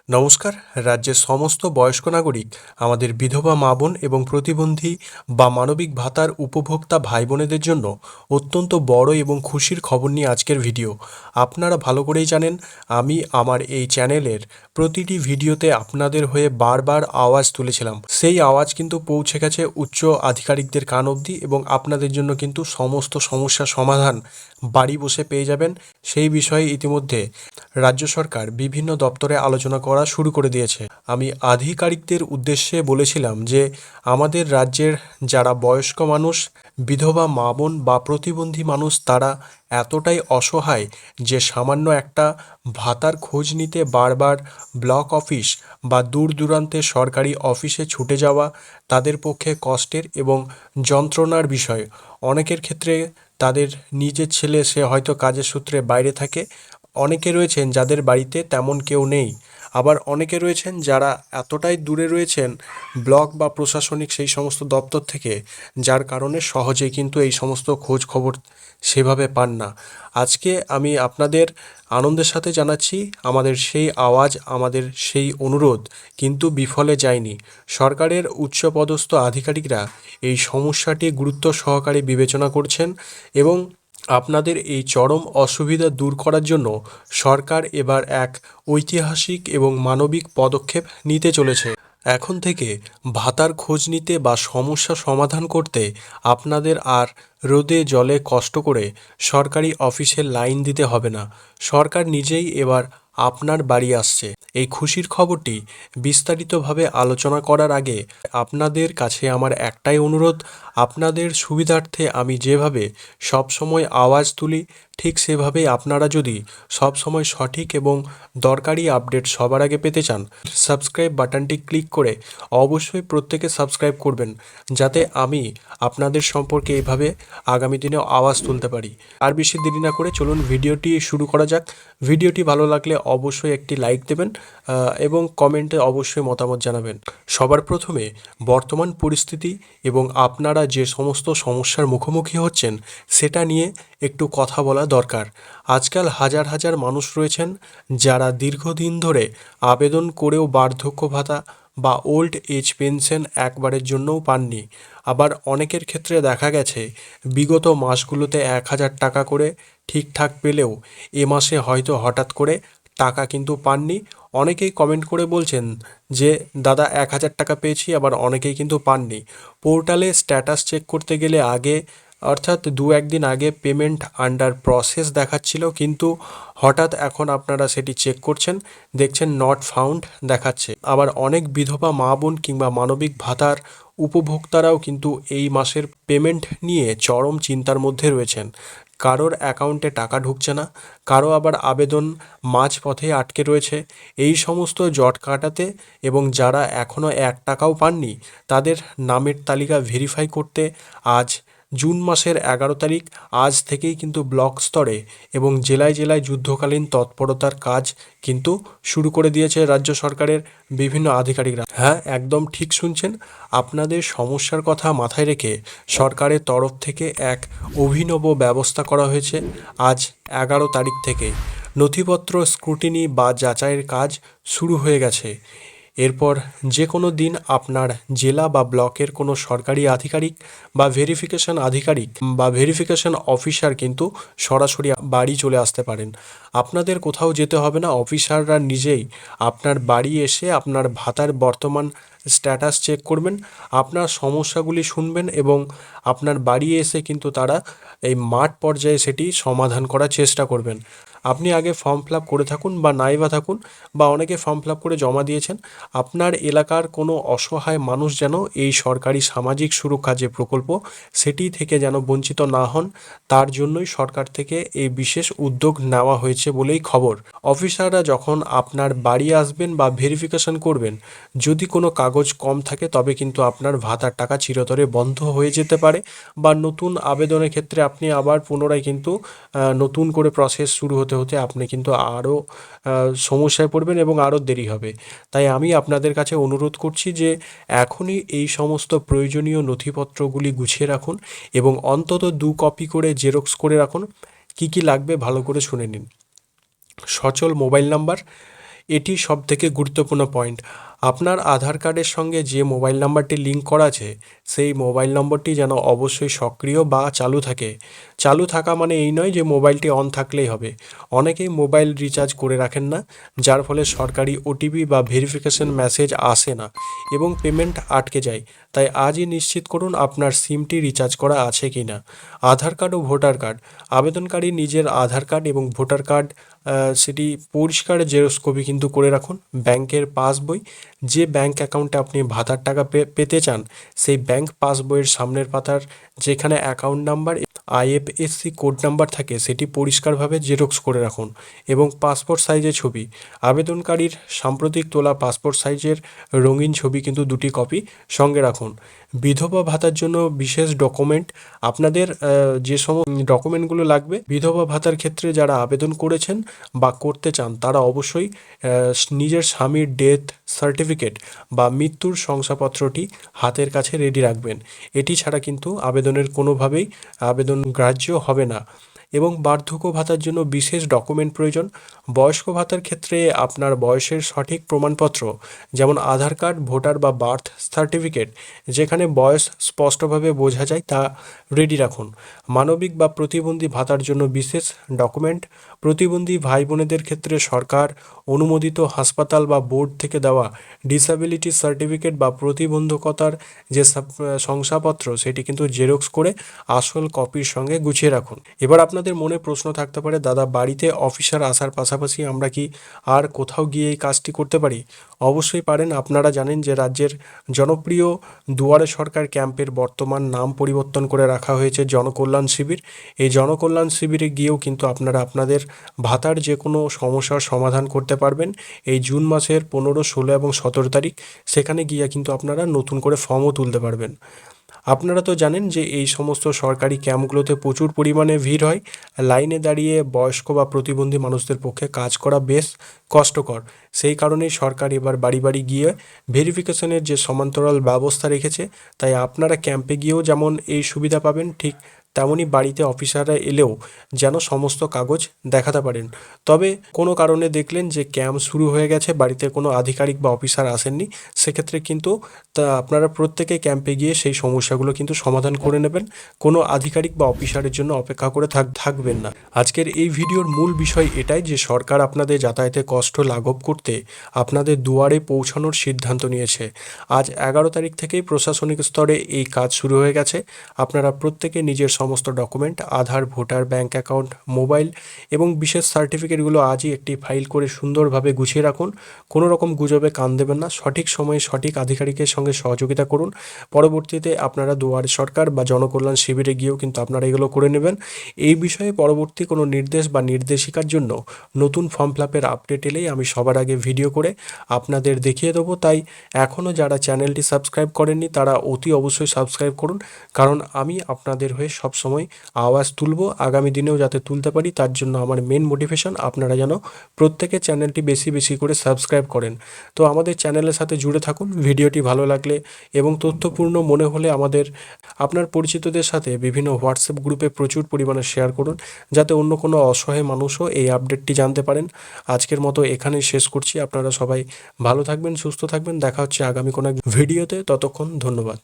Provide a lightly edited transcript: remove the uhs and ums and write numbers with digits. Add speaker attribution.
Speaker 1: নমস্কার। রাজ্যের সমস্ত বয়স্ক নাগরিক, আমাদের বিধবা মা বোন এবং প্রতিবন্ধী বা মানবিক ভাতার উপভোক্তা ভাই বোনেদের জন্য অত্যন্ত বড় এবং খুশির খবর নিয়ে আজকের ভিডিও। আপনারা ভালো করেই জানেন, আমি আমার এই চ্যানেলের প্রতিটি ভিডিওতে আপনাদের হয়ে বারবার আওয়াজ তুলেছিলাম। সেই আওয়াজ কিন্তু পৌঁছে গেছে উচ্চ আধিকারিকদের কান অবধি এবং আপনাদের জন্য কিন্তু সমস্ত সমস্যার সমাধান বাড়ি বসে পেয়ে যাবেন। সেই বিষয়ে ইতিমধ্যে রাজ্য সরকার বিভিন্ন দপ্তরে আলোচনা করা শুরু করে দিয়েছে। আমি আধিকারিকদের উদ্দেশ্যে বলেছিলাম যে আমাদের রাজ্যের যারা বয়স্ক মানুষ, বিধবা মা বোন বা প্রতিবন্ধী মানুষ, তারা এতটাই অসহায় যে সামান্য একটা ভাতার খোঁজ নিতে বারবার ব্লক অফিস বা দূর দূরান্তে সরকারি অফিসে ছুটে যাওয়া তাদের পক্ষে কষ্টের এবং যন্ত্রণার বিষয়। অনেকের ক্ষেত্রে তাদের নিজের ছেলে, সে হয়তো কাজের সূত্রে বাইরে থাকে। অনেকে রয়েছেন যাদের বাড়িতে তেমন কেউ নেই। আবার অনেকে রয়েছেন যারা এতটাই দূরে রয়েছেন ব্লক বা প্রশাসনিক সেই সমস্ত দপ্তর থেকে, যার কারণে সহজেই কিন্তু এই সমস্ত খোঁজ খবর সেভাবে পান না। আজকে আমি আপনাদের আনন্দের সাথে জানাচ্ছি, আমাদের সেই আওয়াজ, আমাদের সেই অনুরোধ কিন্তু বিফলে যায়নি। সরকারের উচ্চপদস্থ আধিকারিকরা এই সমস্যাটি গুরুত্ব সহকারে বিবেচনা করছেন এবং আপনাদের এই চরম অসুবিধা দূর করার জন্য সরকার এবার এক ঐতিহাসিক এবং মানবিক পদক্ষেপ নিতে চলেছে। এখন থেকে ভাতার খোঁজ নিতে বা সমস্যা সমাধান করতে আপনাদের আর রোদে জলে কষ্ট করে সরকারি অফিসে লাইন দিতে হবে না। সরকার নিজেই এবার আপনার বাড়ি আসছে। এই খুশির খবরটি বিস্তারিতভাবে আলোচনা করার আগে আপনাদের কাছে আমার একটাই অনুরোধ, আপনাদের সুবিধার্থে আমি যেভাবে সবসময় আওয়াজ তুলি, ঠিক সেভাবেই আপনারা যদি সবসময় সঠিক এবং দরকারি আপডেট সবার আগে পেতে চান, সাবস্ক্রাইব বাটনটি ক্লিক করে অবশ্যই প্রত্যেকে সাবস্ক্রাইব করবেন, যাতে আমি আপনাদের সম্পর্কে এভাবে আগামী দিনেও আওয়াজ তুলতে পারি। আর বেশি দেরি না করে চলুন ভিডিওটি শুরু করা যাক। ভিডিওটি ভালো লাগলে অবশ্যই একটি লাইক দেবেন এবং কমেন্টে অবশ্যই মতামত জানাবেন। সবার প্রথমে বর্তমান পরিস্থিতি এবং আপনারা যে সমস্ত সমস্যার মুখোমুখি হচ্ছেন সেটা নিয়ে একটু কথা বলা দরকার। আজকাল হাজার হাজার মানুষ রয়েছেন যারা দীর্ঘদিন ধরে আবেদন করেও বার্ধক্য ভাতা বা ওল্ড এজ পেনশন একবারের জন্যও পাননি। আবার অনেকের ক্ষেত্রে দেখা গেছে বিগত মাসগুলোতে 1,000 টাকা করে ঠিকঠাক পেলেও এ মাসে হয়তো হঠাৎ করে টাকা কিন্তু পাননি। অনেকেই কমেন্ট করে বলছেন যে দাদা 1,000 টাকা পেয়েছি, আবার অনেকেই কিন্তু পাননি। পোর্টালে স্ট্যাটাস চেক করতে গেলে আগে, অর্থাৎ 2-1 দিন আগে পেমেন্ট আন্ডার প্রসেস দেখাচ্ছিল, কিন্তু হঠাৎ এখন আপনারা সেটি চেক করছেন, দেখছেন নট ফাউন্ড দেখাচ্ছে। আবার অনেক বিধবা মা বোন কিংবা মানবিক ভাতার উপভোক্তারাও কিন্তু এই মাসের পেমেন্ট নিয়ে চরম চিন্তার মধ্যে রয়েছেন। কারোর অ্যাকাউন্টে টাকা ঢুকছে না, কারো আবার আবেদন মাঝপথে আটকে রয়েছে। এই সমস্ত জট কাটাতে এবং যারা এখনও 1 টাকাও পাননি তাদের নামের তালিকা ভেরিফাই করতে আজ জুন মাসের 11 তারিখ, আজ থেকেই কিন্তু ব্লক স্তরে এবং জেলায় জেলায় যুদ্ধকালীন তৎপরতার কাজ কিন্তু শুরু করে দিয়েছে রাজ্য সরকারের বিভিন্ন আধিকারিকরা। হ্যাঁ, একদম ঠিক শুনছেন। আপনাদের সমস্যার কথা মাথায় রেখে সরকারের তরফ থেকে এক অভিনব ব্যবস্থা করা হয়েছে। আজ 11 তারিখ থেকে নথিপত্র স্ক্রুটিনি বা যাচাইয়ের কাজ শুরু হয়ে গেছে। এরপর যে কোনো দিন আপনার জেলা বা ব্লকের কোনো সরকারি আধিকারিক বা ভেরিফিকেশন আধিকারিক বা ভেরিফিকেশন অফিসার কিন্তু সরাসরি বাড়ি চলে আসতে পারেন। আপনাদের কোথাও যেতে হবে না, অফিসাররা নিজেই আপনার বাড়ি এসে আপনার ভাতার বর্তমান স্ট্যাটাস চেক করবেন, আপনার সমস্যাগুলি শুনবেন এবং আপনার বাড়ি এসে কিন্তু তারা এই মাঠ পর্যায়ে সেটি সমাধান করার চেষ্টা করবেন। আপনি আগে ফর্ম ফিল আপ করে থাকুন বা নাই বা থাকুন, বা অনেকে ফর্ম ফিল আপ করে জমা দিয়েছেন, আপনার এলাকার কোনো অসহায় মানুষ যেন এই সরকারি সামাজিক সুরক্ষা যে প্রকল্প সেটি থেকে যেন বঞ্চিত না হন, তার জন্যই সরকার থেকে এই বিশেষ উদ্যোগ নেওয়া হয়েছে বলেই খবর। অফিসাররা যখন আপনার বাড়ি আসবেন বা ভেরিফিকেশন করবেন, যদি কোনো কাগজ কম থাকে তবে কিন্তু আপনার ভাতার টাকা চিরতরে বন্ধ হয়ে যেতে পারে, বা নতুন আবেদনের ক্ষেত্রে আপনি আবার পুনরায় কিন্তু নতুন করে প্রসেস শুরু হতে হতে আপনি কিন্তু আরও সমস্যায় পড়বেন এবং আরও দেরি হবে। তাই আমি আপনাদের কাছে অনুরোধ করছি যে এখনই এই সমস্ত প্রয়োজনীয় নথিপত্রগুলি গুছিয়ে রাখুন এবং অন্তত 2 কপি করে জেরক্স করে রাখুন। কি কি লাগবে ভালো করে শুনে নিন। সচল মোবাইল নাম্বার, এটি সবথেকে গুরুত্বপূর্ণ পয়েন্ট। আপনার আধার কার্ডের সঙ্গে যে মোবাইল নাম্বারটি লিঙ্ক করা আছে সেই মোবাইল নম্বরটি যেন অবশ্যই সক্রিয় বা চালু থাকে। চালু থাকা মানে এই নয় যে মোবাইলটি অন থাকলেই হবে। অনেকেই মোবাইল রিচার্জ করে রাখেন না, যার ফলে সরকারি ওটিপি বা ভেরিফিকেশন মেসেজ আসে না এবং পেমেন্ট আটকে যায়। তাই আজই নিশ্চিত করুন আপনার সিমটি রিচার্জ করা আছে কি না। আধার কার্ড ও ভোটার কার্ড। আবেদনকারী নিজের আধার কার্ড এবং ভোটার কার্ড সেটি পরিষ্কার জেরক্স কপি কিন্তু করে রাখুন। ব্যাংকের পাসবই, যে ব্যাংক অ্যাকাউন্টে আপনি ভাতার টাকা পেতে চান সেই ব্যাংক পাসবইয়ের সামনের পাতার যেখানে account number IFSC code number থাকে সেটি পরিষ্কারভাবে জেরক্স করে রাখুন এবং পাসপোর্ট সাইজের ছবি। আবেদনকারীর সাম্প্রতিক তোলা পাসপোর্ট সাইজের রঙিন ছবি কিন্তু 2টি কপি সঙ্গে রাখুন। বিধবা ভাতার জন্য বিশেষ ডকুমেন্ট। আপনাদের যে ডকুমেন্টগুলো লাগবে বিধবা ভাতার ক্ষেত্রে যারা আবেদন করেছেন বা করতে চান তারা অবশ্যই নিজের স্বামীর ডেথ সার্টিফিকেট বা মৃত্যুর শংসাপত্রটি হাতের কাছে রেডি রাখবেন। এটি ছাড়া কিন্তু আবেদনের কোনোভাবেই আবেদন গ্রাহ্য হবে না। এবং বার্ধক্য ভাতার জন্য বিশেষ ডকুমেন্ট প্রয়োজন। বয়স্ক ভাতার ক্ষেত্রে আপনার বয়সের সঠিক প্রমাণপত্র, যেমন আধার কার্ড, ভোটার বা বার্থ সার্টিফিকেট, যেখানে বয়স স্পষ্টভাবে বোঝা যায় তা রেডি রাখুন। মানবিক বা প্রতিবন্ধী ভাতার জন্য বিশেষ ডকুমেন্ট। প্রতিবন্ধী ভাই বোনেদের ক্ষেত্রে সরকার অনুমোদিত হাসপাতাল বা বোর্ড থেকে দেওয়া ডিসএবিলিটি সার্টিফিকেট বা প্রতিবন্ধকতার যে শংসাপত্র সেটি কিন্তু জেরক্স করে আসল কপির সঙ্গে গুছিয়ে রাখুন। এবার আপনাদের মনে প্রশ্ন থাকতে পারে, দাদা বাড়িতে অফিসার আসার পাশাপাশি আমরা কি আর কোথাও গিয়ে এই কাজটি করতে পারি? অবশ্যই পারেন। আপনারা জানেন যে রাজ্যের জনপ্রিয় দুয়ারে সরকার ক্যাম্পের বর্তমান নাম পরিবর্তন করে রাখা হয়েছে জনকল্যাণ শিবির। এই জনকল্যাণ শিবিরে গিয়েও কিন্তু আপনারা আপনাদের ভাতার যে কোনো সমস্যার সমাধান করতে পারবেন। এই জুন মাসের 15, 16 এবং 17 তারিখ সেখানে গিয়ে কিন্তু আপনারা নতুন করে ফর্মও তুলতে পারবেন। আপনারা তো জানেন যে এই সমস্ত সরকারি ক্যাম্পগুলোতে প্রচুর পরিমাণে ভিড় হয়। লাইনে দাঁড়িয়ে বয়স্ক বা প্রতিবন্ধী মানুষদের পক্ষে কাজ করা বেশ কষ্টকর। সেই কারণেই সরকার এবার বাড়ি বাড়ি গিয়ে ভেরিফিকেশনের যে সমান্তরাল ব্যবস্থা রেখেছে। তাই আপনারা ক্যাম্পে গিয়েও যেমন এই সুবিধা পাবেন, ঠিক তেমনই বাড়িতে অফিসাররা এলেও যেন সমস্ত কাগজ দেখাতে পারেন। তবে কোনো কারণে দেখলেন যে ক্যাম্প শুরু হয়ে গেছে, বাড়িতে কোনো আধিকারিক বা অফিসার আসেননি, সেক্ষেত্রে কিন্তু আপনারা প্রত্যেকে ক্যাম্পে গিয়ে সেই সমস্যাগুলো কিন্তু সমাধান করে নেবেন। কোনো আধিকারিক বা অফিসারের জন্য অপেক্ষা করে থাকবেন না। আজকের এই ভিডিওর মূল বিষয় এটাই যে সরকার আপনাদের যাতায়াতে কষ্ট লাঘব করতে আপনাদের দুয়ারে পৌঁছানোর সিদ্ধান্ত নিয়েছে। আজ 11 তারিখ থেকেই প্রশাসনিক স্তরে এই কাজ শুরু হয়ে গেছে। আপনারা প্রত্যেকে নিজের সমস্ত ডকুমেন্ট, আধার, ভোটার, ব্যাংক অ্যাকাউন্ট, মোবাইল এবং বিশেষ সার্টিফিকেটগুলো আজই একটি ফাইল করে সুন্দরভাবে গুছিয়ে রাখুন। কোনো রকম গুজবে কান দেবেন না। সঠিক সময়ে সঠিক আধিকারিকের সঙ্গে সহযোগিতা করুন। পরবর্তীতে আপনারা দুয়ারে সরকার বা জনকল্যাণ শিবিরে গিয়েও কিন্তু আপনারা এগুলো করে নেবেন। এই বিষয়ে পরবর্তী কোনো নির্দেশ বা নির্দেশিকার জন্য নতুন ফর্ম ফিল আপের আপডেট এলেই আমি সবার আগে ভিডিও করে আপনাদের দেখিয়ে দেবো। তাই এখনও যারা চ্যানেলটি সাবস্ক্রাইব করেননি তারা অতি অবশ্যই সাবস্ক্রাইব করুন, কারণ আমি আপনাদের হয়ে সবসময় আওয়াজ তুলব। আগামী দিনেও যাতে তুলতে পারি তার জন্য আমার মেন মোটিভেশন আপনারা যেন প্রত্যেকে চ্যানেলটি বেশি বেশি করে সাবস্ক্রাইব করেন। তো আমাদের চ্যানেলের সাথে জুড়ে থাকুন। ভিডিওটি ভালো লাগলে এবং তথ্যপূর্ণ মনে হলে আপনার পরিচিতদের সাথে বিভিন্ন হোয়াটসঅ্যাপ গ্রুপে প্রচুর পরিমাণে শেয়ার করুন, যাতে অন্য কোনো অসহায় মানুষও এই আপডেটটি জানতে পারেন। আজকের মতো এখানেই শেষ করছি। আপনারা সবাই ভালো থাকবেন, সুস্থ থাকবেন। দেখা হচ্ছে আগামী কোনো এক ভিডিওতে। ততক্ষণ ধন্যবাদ।